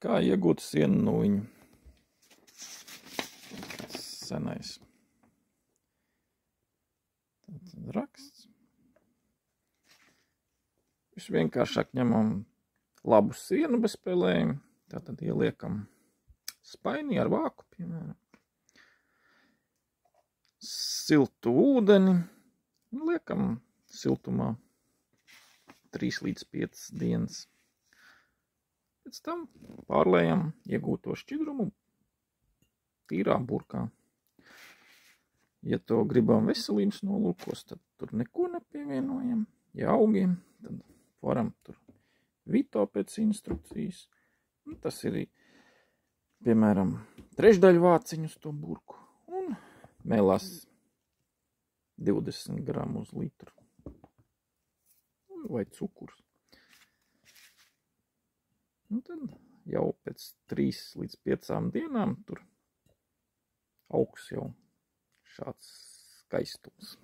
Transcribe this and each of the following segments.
Kā iegūt sienu nūjiņu? Senais. Tad raksts. Visvienkāršāk ņemam labu sienu bez pelēm. Tātad ieliekam spainī ar vāku, piemēram. Siltu ūdeni. Liekam siltumā 3 līdz 5 dienas. Pēc tam pārlējam iegūto šķidrumu tīrā burkā. Ja to gribam veselības nolūkos, tad tur neko nepievienojam. Ja augiem, tad varam tur vito pēc instrukcijas. Un tas ir, piemēram, trešdaļu vāciņu uz to burku. Un mēlās 20 gramu uz litru. Vai cukurs. Un tad jau pēc 3 līdz 5 dienām tur augs jau šāds skaistums.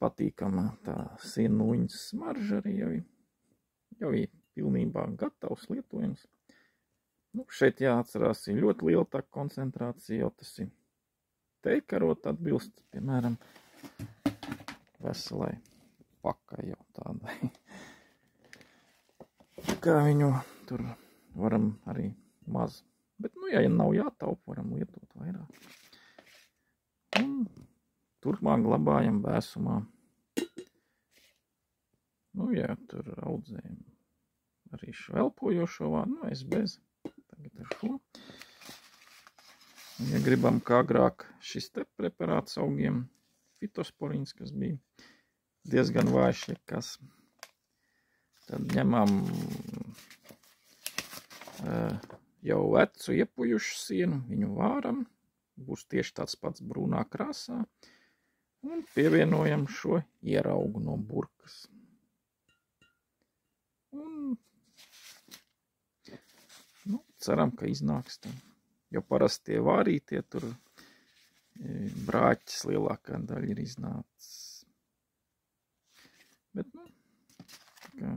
Patīkama tā sienu nūjiņas smarža arī jau ir pilnībā gatavs lietojums. Nu, šeit jāatcerās, ir ļoti liela tā koncentrācija, jau tas ir teikarot atbilst, piemēram, veselai pakai jau tādai. Kā viņu tur varam arī maz. Bet, nu, ja nav jātaupa, varam lietot vairāk. Un turpmāk glabājam vēsumā. Nu, ja tur audzējam arī šo elpojošo vānu, nu, es bez. Tagad ar šo. Ja gribam, kā agrāk šis te preparāts augiem, fitosporīns, kas bija diezgan vājš, ja kas, tad ņemam jau vecu iepujušu sienu, viņu vāram, būs tieši tāds pats brūnā krāsā, un pievienojam šo ieraugu no burkas. Un, nu, ceram, ka iznāks tam, jo parasti tie vārītie tur brāķis lielākā daļa ir iznācis. Bet, nu, tā kā